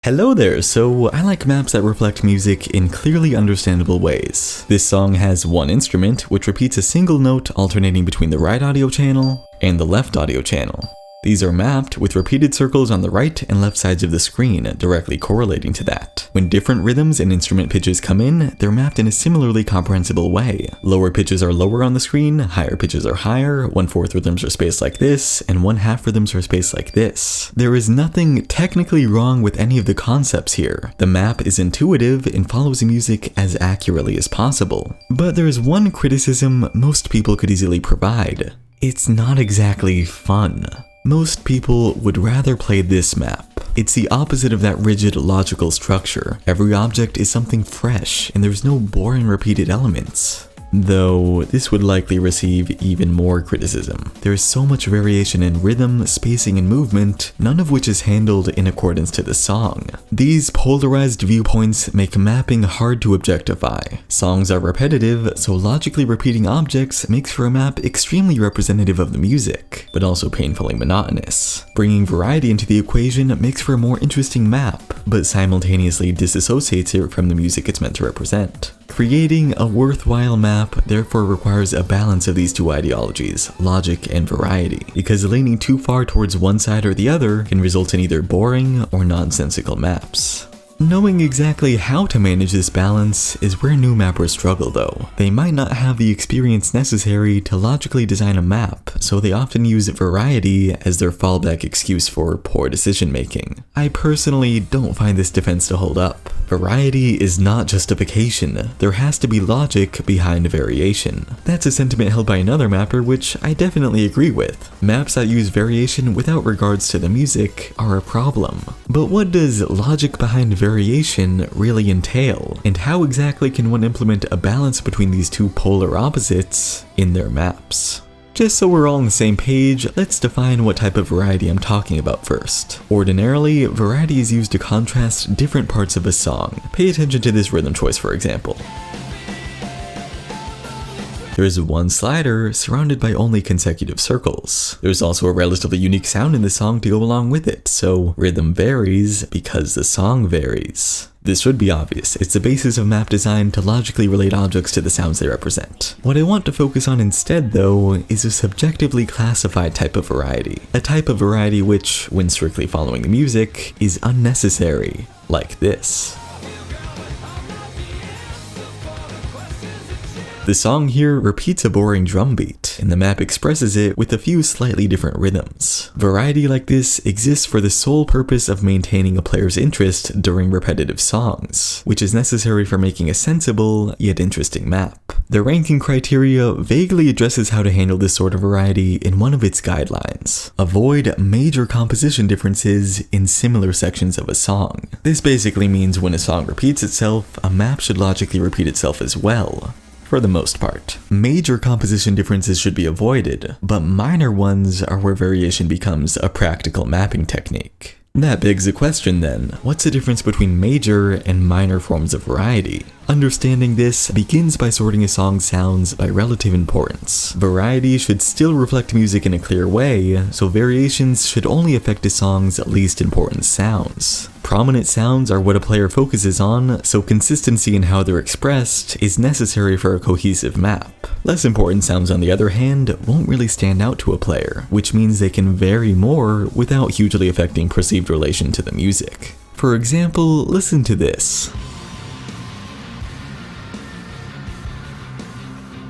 Hello there, so I like maps that reflect music in clearly understandable ways. This song has one instrument, which repeats a single note alternating between the right audio channel and the left audio channel. These are mapped with repeated circles on the right and left sides of the screen, directly correlating to that. When different rhythms and instrument pitches come in, they're mapped in a similarly comprehensible way. Lower pitches are lower on the screen, higher pitches are higher, 1/4 rhythms are spaced like this, and 1/2 rhythms are spaced like this. There is nothing technically wrong with any of the concepts here. The map is intuitive and follows the music as accurately as possible. But there is one criticism most people could easily provide. It's not exactly fun. Most people would rather play this map. It's the opposite of that rigid logical structure. Every object is something fresh, and there's no boring repeated elements. Though this would likely receive even more criticism. There is so much variation in rhythm, spacing, and movement, none of which is handled in accordance to the song. These polarized viewpoints make mapping hard to objectify. Songs are repetitive, so logically repeating objects makes for a map extremely representative of the music, but also painfully monotonous. Bringing variety into the equation makes for a more interesting map, but simultaneously disassociates it from the music it's meant to represent. Creating a worthwhile map therefore requires a balance of these two ideologies, logic and variety, because leaning too far towards one side or the other can result in either boring or nonsensical maps. Knowing exactly how to manage this balance is where new mappers struggle though. They might not have the experience necessary to logically design a map, so they often use variety as their fallback excuse for poor decision making. I personally don't find this defense to hold up. Variety is not justification. There has to be logic behind variation. That's a sentiment held by another mapper, which I definitely agree with. Maps that use variation without regards to the music are a problem. But what does logic behind variation really entail? And how exactly can one implement a balance between these two polar opposites in their maps? Just so we're all on the same page, let's define what type of variety I'm talking about first. Ordinarily, variety is used to contrast different parts of a song. Pay attention to this rhythm choice, for example. There's one slider surrounded by only consecutive circles. There's also a relatively unique sound in the song to go along with it, so rhythm varies because the song varies. This should be obvious. It's the basis of map design to logically relate objects to the sounds they represent. What I want to focus on instead, though, is a subjectively classified type of variety. A type of variety which, when strictly following the music, is unnecessary, like this. The song here repeats a boring drum beat, and the map expresses it with a few slightly different rhythms. Variety like this exists for the sole purpose of maintaining a player's interest during repetitive songs, which is necessary for making a sensible, yet interesting map. The ranking criteria vaguely addresses how to handle this sort of variety in one of its guidelines. Avoid major composition differences in similar sections of a song. This basically means when a song repeats itself, a map should logically repeat itself as well. For the most part. Major composition differences should be avoided, but minor ones are where variation becomes a practical mapping technique. That begs the question then, what's the difference between major and minor forms of variety? Understanding this begins by sorting a song's sounds by relative importance. Variety should still reflect music in a clear way, so variations should only affect a song's least important sounds. Prominent sounds are what a player focuses on, so consistency in how they're expressed is necessary for a cohesive map. Less important sounds, on the other hand, won't really stand out to a player, which means they can vary more without hugely affecting perceived relation to the music. For example, listen to this.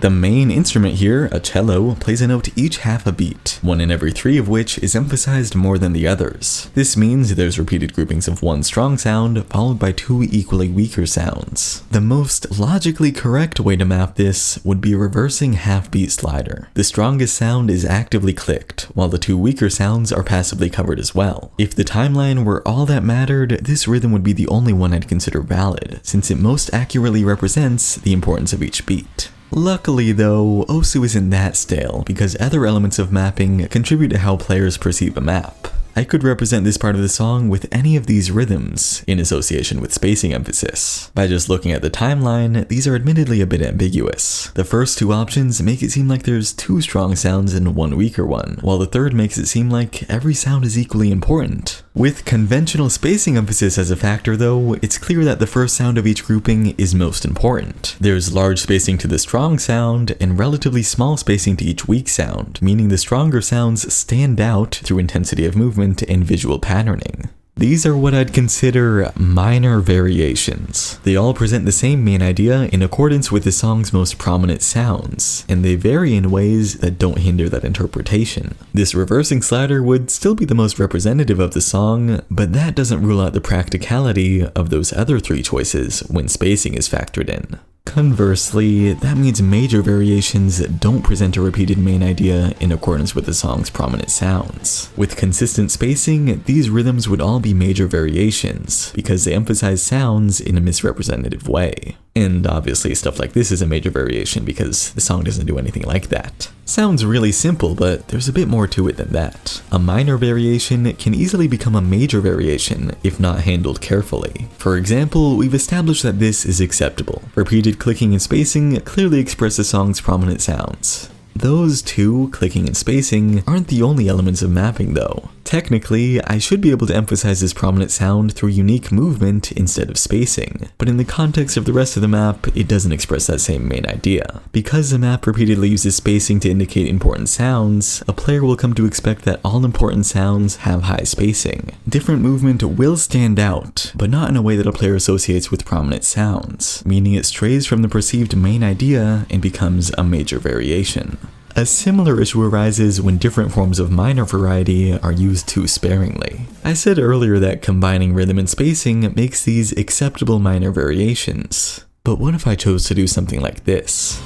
The main instrument here, a cello, plays a note each half a beat, one in every 3 of which is emphasized more than the others. This means there's repeated groupings of one strong sound, followed by 2 equally weaker sounds. The most logically correct way to map this would be a reversing half-beat slider. The strongest sound is actively clicked, while the 2 weaker sounds are passively covered as well. If the timeline were all that mattered, this rhythm would be the only one I'd consider valid, since it most accurately represents the importance of each beat. Luckily though, Osu isn't that stale, because other elements of mapping contribute to how players perceive a map. I could represent this part of the song with any of these rhythms in association with spacing emphasis. By just looking at the timeline, these are admittedly a bit ambiguous. The first two options make it seem like there's two strong sounds and one weaker one, while the third makes it seem like every sound is equally important. With conventional spacing emphasis as a factor though, it's clear that the first sound of each grouping is most important. There's large spacing to the strong sound and relatively small spacing to each weak sound, meaning the stronger sounds stand out through intensity of movement and visual patterning. These are what I'd consider minor variations. They all present the same main idea in accordance with the song's most prominent sounds, and they vary in ways that don't hinder that interpretation. This reversing slider would still be the most representative of the song, but that doesn't rule out the practicality of those other three choices when spacing is factored in. Conversely, that means major variations don't present a repeated main idea in accordance with the song's prominent sounds. With consistent spacing, these rhythms would all be major variations, because they emphasize sounds in a misrepresentative way. And obviously stuff like this is a major variation because the song doesn't do anything like that. Sounds really simple, but there's a bit more to it than that. A minor variation can easily become a major variation if not handled carefully. For example, we've established that this is acceptable. Repeated clicking and spacing clearly express the song's prominent sounds. Those two, clicking and spacing, aren't the only elements of mapping though. Technically, I should be able to emphasize this prominent sound through unique movement instead of spacing, but in the context of the rest of the map, it doesn't express that same main idea. Because the map repeatedly uses spacing to indicate important sounds, a player will come to expect that all important sounds have high spacing. Different movement will stand out, but not in a way that a player associates with prominent sounds, meaning it strays from the perceived main idea and becomes a major variation. A similar issue arises when different forms of minor variety are used too sparingly. I said earlier that combining rhythm and spacing makes these acceptable minor variations. But what if I chose to do something like this?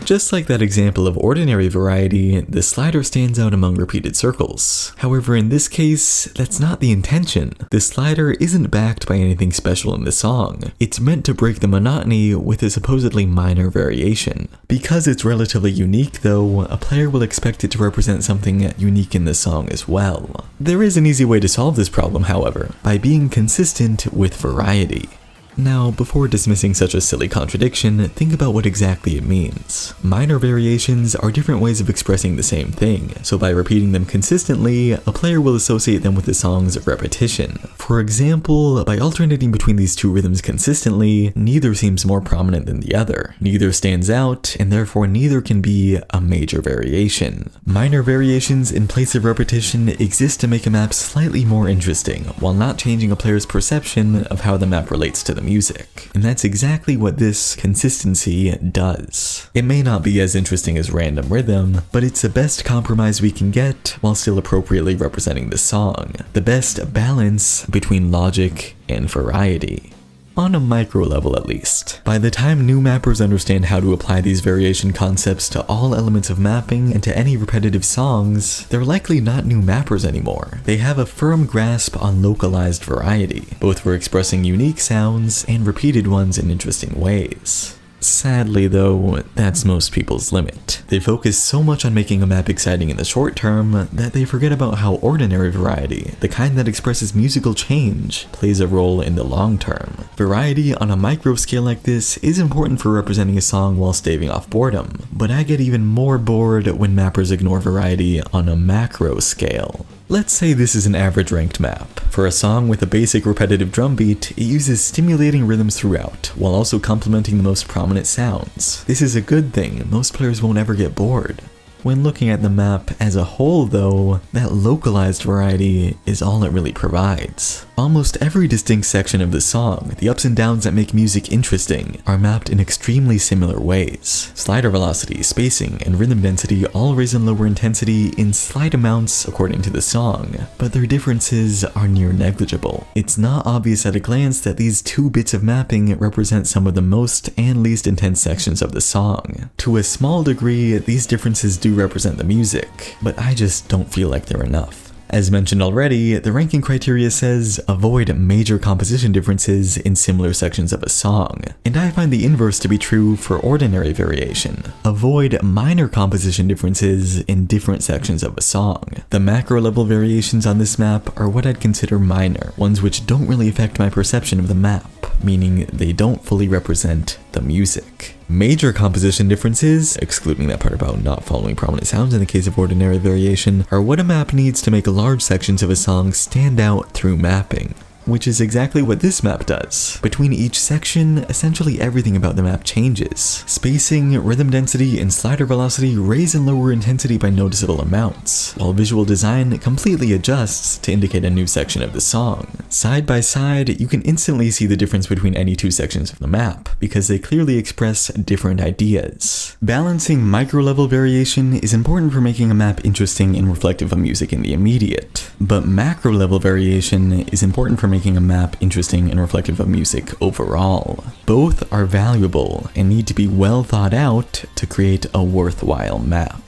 Just like that example of ordinary variety, the slider stands out among repeated circles. However, in this case, that's not the intention. The slider isn't backed by anything special in the song. It's meant to break the monotony with a supposedly minor variation. Because it's relatively unique though, a player will expect it to represent something unique in the song as well. There is an easy way to solve this problem, however, by being consistent with variety. Now, before dismissing such a silly contradiction, think about what exactly it means. Minor variations are different ways of expressing the same thing, so by repeating them consistently, a player will associate them with the song's repetition. For example, by alternating between these two rhythms consistently, neither seems more prominent than the other. Neither stands out, and therefore neither can be a major variation. Minor variations in place of repetition exist to make a map slightly more interesting, while not changing a player's perception of how the map relates to the music. And that's exactly what this consistency does. It may not be as interesting as random rhythm, but it's the best compromise we can get while still appropriately representing the song. The best balance between logic and variety. On a micro level at least. By the time new mappers understand how to apply these variation concepts to all elements of mapping and to any repetitive songs, they're likely not new mappers anymore. They have a firm grasp on localized variety, both for expressing unique sounds and repeated ones in interesting ways. Sadly though, that's most people's limit. They focus so much on making a map exciting in the short term that they forget about how ordinary variety, the kind that expresses musical change, plays a role in the long term. Variety on a micro scale like this is important for representing a song while staving off boredom, but I get even more bored when mappers ignore variety on a macro scale. Let's say this is an average ranked map. For a song with a basic repetitive drum beat, it uses stimulating rhythms throughout, while also complementing the most prominent sounds. This is a good thing, most players won't ever get bored. When looking at the map as a whole though, that localized variety is all it really provides. Almost every distinct section of the song, the ups and downs that make music interesting, are mapped in extremely similar ways. Slider velocity, spacing, and rhythm density all raise and lower intensity in slight amounts according to the song, but their differences are near negligible. It's not obvious at a glance that these two bits of mapping represent some of the most and least intense sections of the song. To a small degree, these differences do represent the music, but I just don't feel like they're enough. As mentioned already, the ranking criteria says avoid major composition differences in similar sections of a song, and I find the inverse to be true for ordinary variation. Avoid minor composition differences in different sections of a song. The macro level variations on this map are what I'd consider minor, ones which don't really affect my perception of the map, meaning they don't fully represent the music. Major composition differences, excluding that part about not following prominent sounds in the case of ordinary variation, are what a map needs to make large sections of a song stand out through mapping, which is exactly what this map does. Between each section, essentially everything about the map changes. Spacing, rhythm density, and slider velocity raise and lower intensity by noticeable amounts, while visual design completely adjusts to indicate a new section of the song. Side by side, you can instantly see the difference between any two sections of the map, because they clearly express different ideas. Balancing micro-level variation is important for making a map interesting and reflective of music in the immediate, but macro-level variation is important for making a map interesting and reflective of music overall. Both are valuable and need to be well thought out to create a worthwhile map.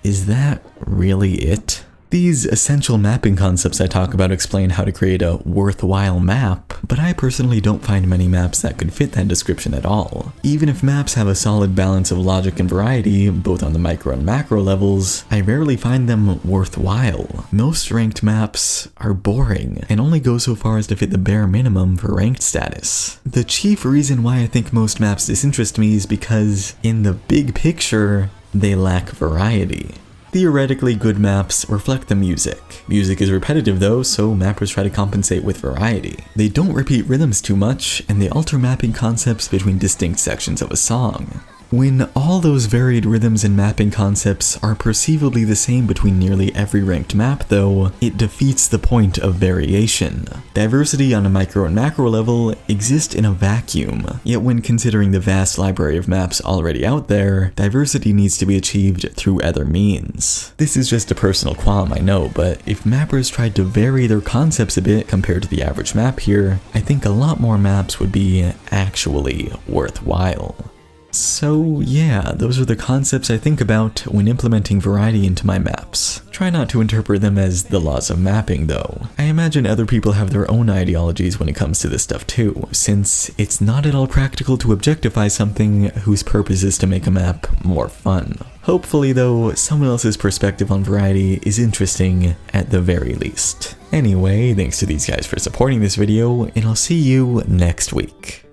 Is that really it? These essential mapping concepts I talk about explain how to create a worthwhile map, but I personally don't find many maps that could fit that description at all. Even if maps have a solid balance of logic and variety, both on the micro and macro levels, I rarely find them worthwhile. Most ranked maps are boring, and only go so far as to fit the bare minimum for ranked status. The chief reason why I think most maps disinterest me is because, in the big picture, they lack variety. Theoretically, good maps reflect the music. Music is repetitive though, so mappers try to compensate with variety. They don't repeat rhythms too much, and they alter mapping concepts between distinct sections of a song. When all those varied rhythms and mapping concepts are perceivably the same between nearly every ranked map though, it defeats the point of variation. Diversity on a micro and macro level exist in a vacuum, yet when considering the vast library of maps already out there, diversity needs to be achieved through other means. This is just a personal qualm, I know, but if mappers tried to vary their concepts a bit compared to the average map here, I think a lot more maps would be actually worthwhile. So yeah, those are the concepts I think about when implementing variety into my maps. Try not to interpret them as the laws of mapping though. I imagine other people have their own ideologies when it comes to this stuff too, since it's not at all practical to objectify something whose purpose is to make a map more fun. Hopefully though, someone else's perspective on variety is interesting at the very least. Anyway, thanks to these guys for supporting this video, and I'll see you next week.